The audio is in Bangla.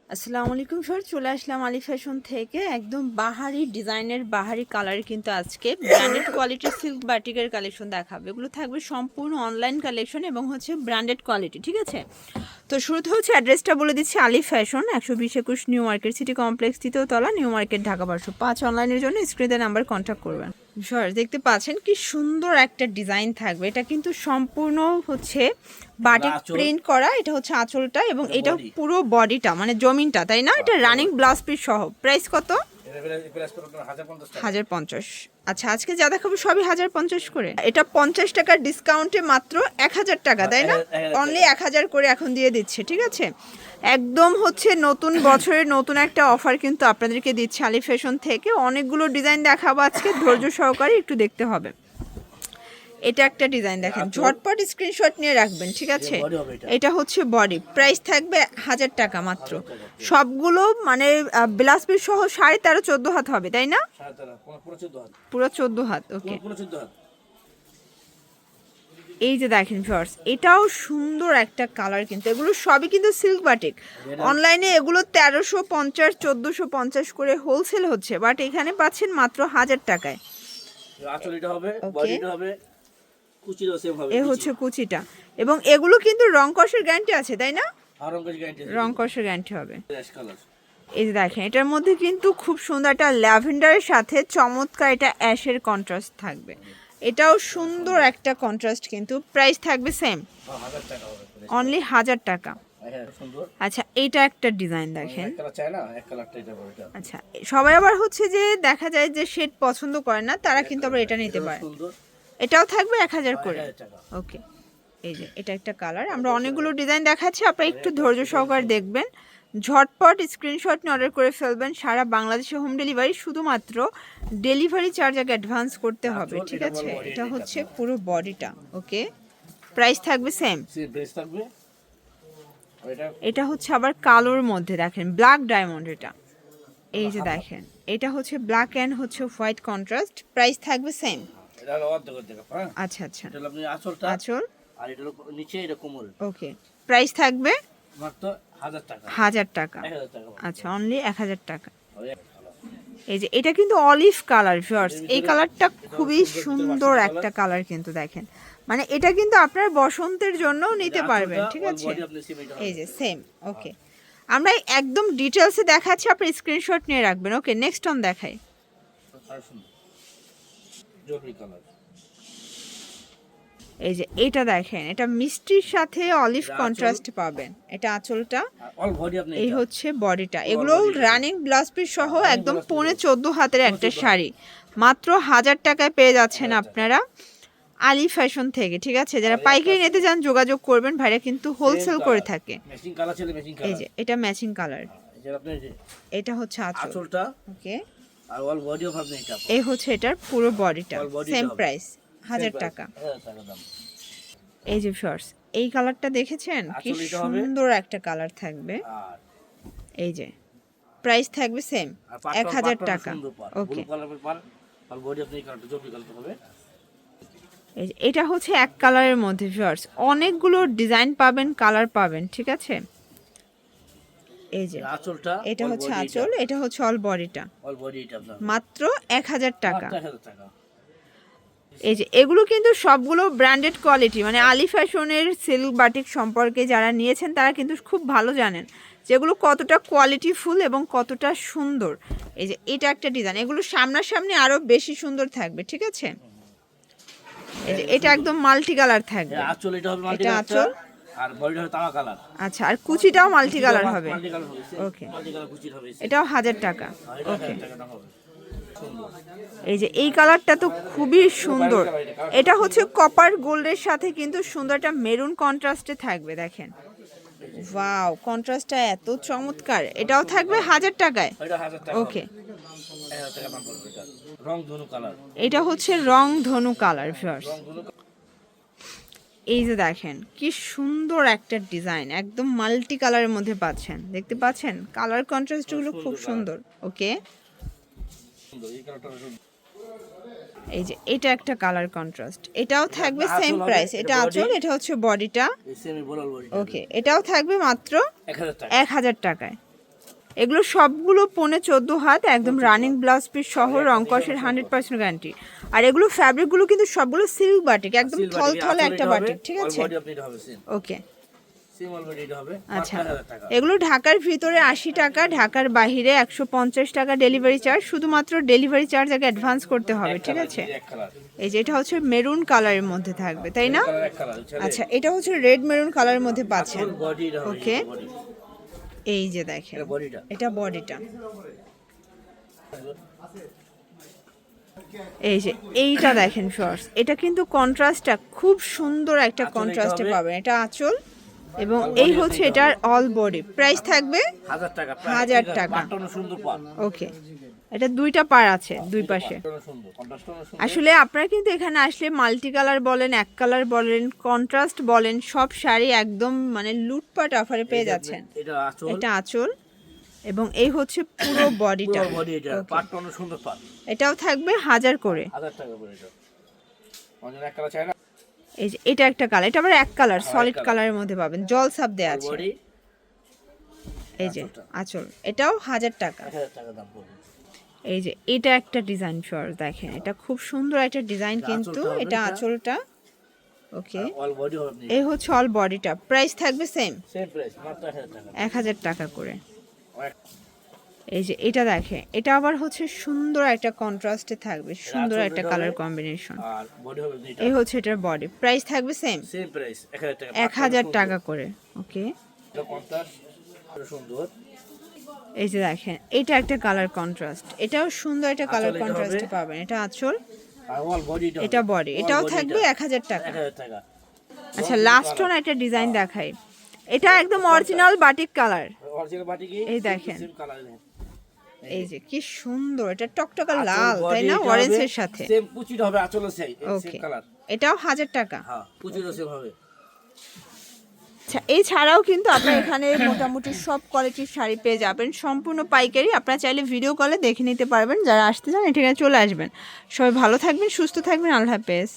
আসসালামু আলাইকুম স্যার, চলে আসলাম আলী ফ্যাশন থেকে। একদম বাহারি ডিজাইনের বাহারি কালার কিন্তু আজকে ব্র্যান্ডেড কোয়ালিটির সিল্ক বাটিকের কালেকশন দেখাবে। এগুলো থাকবে সম্পূর্ণ অনলাইন কালেকশন এবং হচ্ছে ব্র্যান্ডেড কোয়ালিটি, ঠিক আছে? তো শুরুতে হচ্ছে অ্যাড্রেসটা বলে দিচ্ছি, Ali fashion 120-21 new market city complex, 3য় তলা, নিউ মার্কেট, ঢাকা 1205। অনলাইনের জন্য স্ক্রিনের নাম্বার কন্ট্যাক্ট করবেন। স্যার দেখতে পাচ্ছেন কি সুন্দর একটা ডিজাইন থাকবে। এটা কিন্তু সম্পূর্ণ হচ্ছে বাটিক প্রিন্ট করা। এটা হচ্ছে আঁচলটা এবং এটা পুরো বডিটা মানে জমিনটা, তাই না? এটা রানিং ব্লাউজ পিস সহ। প্রাইস কত? 1050। আচ্ছা, আজকে যা দেখাবো সবই 1050 করে। এটা 50 টাকার ডিসকাউন্টে মাত্র 1000 টাকা, তাই না? অনলি 1000 করে এখন দিয়ে দিচ্ছে, ঠিক আছে? একদম হচ্ছে নতুন বছরের নতুন একটা অফার কিন্তু আপনাদেরকে দিচ্ছে আলী ফ্যাশন থেকে। অনেকগুলো ডিজাইন দেখাবো আজকে, ধৈর্য সহকারে একটু দেখতে হবে। এটা একটা ডিজাইন দেখেন, ঝটপট স্ক্রিনশট নিয়ে রাখবেন, ঠিক আছে? এটা হচ্ছে বডি, প্রাইস থাকবে 1000 টাকা মাত্র। সবগুলো মানে ব্লাউজ পিস সহ 13.5-14 হাত হবে, তাই না? পুরো 14 হাত। ওকে, এই যে দেখেন ভিউয়ার্স, এটাও সুন্দর একটা কালার কিন্তু। এগুলো সবই কিন্তু সিল্ক বাটিক। অনলাইনে এগুলো 1350-1450 করে হোলসেল হচ্ছে, বাট এখানে পাচ্ছেন মাত্র 1000 টাকায়। এ হচ্ছে কুচিটা, এবং এগুলো কিন্তু রং কষের গ্যারান্টি আছে, তাই না? রং কষের গ্যারান্টি হবে। এই যে দেখেন, এটার মধ্যে কিন্তু খুব সুন্দর একটা ল্যাভেন্ডারের সাথে চমৎকার এটা অ্যাশের কন্ট্রাস্ট থাকবে। এটাও সুন্দর একটা কন্ট্রাস্ট কিন্তু। প্রাইস থাকবে সেম, অনলি 1000 টাকা। আচ্ছা, এইটা একটা ডিজাইন দেখেন। আচ্ছা, সবাই আবার হচ্ছে যে দেখা যায় যে শেড পছন্দ করে না, তারা কিন্তু আবার এটা নিতে পারে। এটাও থাকবে 1000 করে। ওকে, এই যে এটা একটা কালার। আমরা অনেকগুলো ডিজাইন দেখাচ্ছি, আপনারা একটু ধৈর্য সহকারে দেখবেন। ঝটপট স্ক্রিনশট নিয়ে অর্ডার করে ফেলবেন। সারা বাংলাদেশে হোম ডেলিভারি, শুধুমাত্র ডেলিভারি চার্জ আগে অ্যাডভান্স করতে হবে, ঠিক আছে? এটা হচ্ছে পুরো বডিটা। ওকে, প্রাইস থাকবে সেম। এটা হচ্ছে আবার কালোর মধ্যে দেখেন, ব্ল্যাক ডায়মন্ড এটা। এই যে দেখেন, এটা হচ্ছে ব্ল্যাক অ্যান্ড হচ্ছে হোয়াইট কন্ট্রাস্ট। প্রাইস থাকবে সেম। আচ্ছা আচ্ছা, আঁচল আর এটা নিচে এটা কোমল। ওকে, প্রাইস থাকবে মাত্র 1000 টাকা। আচ্ছা, অনলি 1000 টাকা। এই যে এটা কিন্তু অলিভ কালার ভিউয়ার্স, এই কালারটা খুবই সুন্দর একটা কালার কিন্তু দেখেন। মানে এটা কিন্তু আপনার বসন্তের জন্যও নিতে পারবেন, ঠিক আছে? এই যে সেম। ওকে, আমরা একদম ডিটেলসে দেখাচ্ছি, আপনি স্ক্রিনশট নিয়ে রাখবেন। ওকে, নেক্সট অন দেখাই। এই যে এটা দেখেন, এটা মিষ্টির সাথে অলিভ কন্ট্রাস্ট পাবেন। এটা আঁচলটা, এই হচ্ছে বডিটা। এগুলো রানিং ব্লাউজ পিস সহ একদম 14.5 হাতের একটা শাড়ি, মাত্র 1000 টাকায় পেয়ে যাচ্ছেন আপনারা আলী ফ্যাশন থেকে, ঠিক আছে? যারা পাইকারি নিতে চান যোগাযোগ করবেন, ভাইরা কিন্তু হোলসেল করে থাকে। এই যে এটা ম্যাচিং কালার, এটা হচ্ছে আঁচলটা। ওকে, আর অল বডি অফ আপনি এটা, এই হচ্ছে এটার পুরো বডিটা। সেম প্রাইস, 1000 টাকা। এই যে ভিউয়ার্স, এই কালারটা দেখেছেন কি সুন্দর একটা কালার থাকবে। এই যে প্রাইস থাকবে সেম, 1000 টাকা। ওকে, এই যে এটা হচ্ছে এক কালারের মধ্যে ভিউয়ার্স, অনেকগুলো ডিজাইন পাবেন, কালার পাবেন, ঠিক আছে? এই যে এটা হচ্ছে আঁচল, এটা হচ্ছে অল বডিটা, মাত্র 1000 টাকা। এই যে এগুলো কিন্তু সবগুলো ব্র্যান্ডেড কোয়ালিটি, মানে আলী ফ্যাশনের সিল্ক বাটিক সম্পর্কে যারা নিয়েছেন তারা কিন্তু খুব ভালো জানেন যেগুলো কতটা কোয়ালিটিফুল এবং কতটা সুন্দর। এই যে এটা একটা ডিজাইন, এগুলো সামনাসামনি আরো বেশি সুন্দর থাকবে, ঠিক আছে? এই যে এটা একদম মাল্টি কালার থাকবে। এটা আঁচল আর বডিটা হবে তামা কালার। আচ্ছা, আর কুচিটাও মাল্টি কালার হবে। ওকে, এটাও 1000 টাকা। ওকে, এই যে এই কালারটা তো খুবই সুন্দর। এটা হচ্ছে কপার গোল্ডের সাথে কিন্তু সুন্দর একটা মেরুন কন্ট্রাস্টে থাকবে, দেখেন। ওয়াও, কন্ট্রাস্টটা এত চমৎকার। এটাও থাকবে 1000 টাকায়। ওকে, এটা হচ্ছে রং ধনু কালার ভিউয়ার্স। এই যে দেখেন কি সুন্দর একটা ডিজাইন, একদম মাল্টি কালারের মধ্যে পাচ্ছেন, দেখতে পাচ্ছেন কালার কন্ট্রাস্টগুলো খুব সুন্দর। ওকে, এই যে এটা একটা কালার কন্ট্রাস্ট, এটাও থাকবে সেম প্রাইস। এটা আঁচল, এটা হচ্ছে বডিটা। ওকে, এটাও থাকবে মাত্র 1000 টাকায়। এগুলো সবগুলো 14.5 হাত, একদম রানিং ব্লাউজ পিস সহ, রং কষের 100% গ্যারান্টি। আর এগুলো ফ্যাব্রিকগুলো কিন্তু সবগুলো সিল্ক বাটিক, একদম থলথলে একটা বাটিক, ঠিক আছে? ওকে, আচ্ছা। এগুলো ঢাকার ভিতরে 80 টাকা, ঢাকার বাইরে 150 টাকা ডেলিভারি চার্জ। শুধুমাত্র ডেলিভারি চার্জ আগে অ্যাডভান্স করতে হবে, ঠিক আছে? এই যে এটা হচ্ছে মেরুন কালারের মধ্যে থাকবে, তাই না? আচ্ছা, এটা হচ্ছে রেড মেরুন কালারের মধ্যে পাচ্ছেন। ওকে, এই যে দেখেন এটা বডিটা। এই যে এইটা দেখেন শর্টস, এটা কিন্তু কন্ট্রাস্টটা খুব সুন্দর একটা কন্ট্রাস্টে পাবেন। এটা আঁচল এবং এই হচ্ছে এটার অল বডি। প্রাইস থাকবে 1000 টাকা। ওকে, এটা দুইটা পার আছে দুই পাশে। আসলে আপনারা কিন্তু এখানে আসলে মাল্টি কালার বলেন, এক কালার বলেন, কন্ট্রাস্ট বলেন, সব শাড়ি একদম মানে লুটপাট অফারে পেয়ে যাচ্ছেন। এটা আঁচল এবং এই হচ্ছে পুরো বডিটা। এটাও থাকবে 1000 করে। এই যে এটা একটা কালার, এটা আবার এক কালার সলিড কালারের মধ্যে পাবেন, জল সাপ দেয়া আছে। এই যে আঁচল, এটাও 1000 টাকা। এই যে এটা একটা ডিজাইন শর দেখেন, এটা খুব সুন্দর একটা ডিজাইন কিন্তু। এটা আঁচলটা। ওকে, এই হচ্ছে অল বডিটা। প্রাইস থাকবে সেম প্রাইস, মাত্র 1000 টাকা করে। এই যে এটা দেখে, এটা আবার হচ্ছে সুন্দর একটা কন্ট্রাস্টে থাকবে, সুন্দর একটা কালার কম্বিনেশন। এই হচ্ছে এটার বডি। প্রাইস থাকবে সেম প্রাইস, 1000 টাকা করে। ওকে, এই যে দেখেন এটা একটা কালার কন্ট্রাস্ট, এটাও সুন্দর একটা কালার কন্ট্রাস্টে পাবেন। এটা আঁচল, এটা বডি, এটাও থাকবে 1000 টাকা। আচ্ছা, লাস্ট ওয়ান একটা ডিজাইন দেখাই। এটা একদম অরিজিনাল বাটিক কালার। এই দেখেন, এই যে কি সুন্দর, এটা টকটকা লাল, তাই না? অরেঞ্জের সাথে সেম কুচির হবে, আঁচলও সেম কালার। এটাও 1000 টাকা। হ্যাঁ, কুচিরও সেম হবে। আচ্ছা, এছাড়াও কিন্তু আপনারা এখানে মোটামুটি সব কোয়ালিটির শাড়ি পেয়ে যাবেন, সম্পূর্ণ পাইকারি। আপনারা চাইলে ভিডিও কলে দেখে নিতে পারবেন। যারা আসতে চান এখানে চলে আসবেন। সবাই ভালো থাকবেন, সুস্থ থাকবেন, আল্লাহ হাফেজ।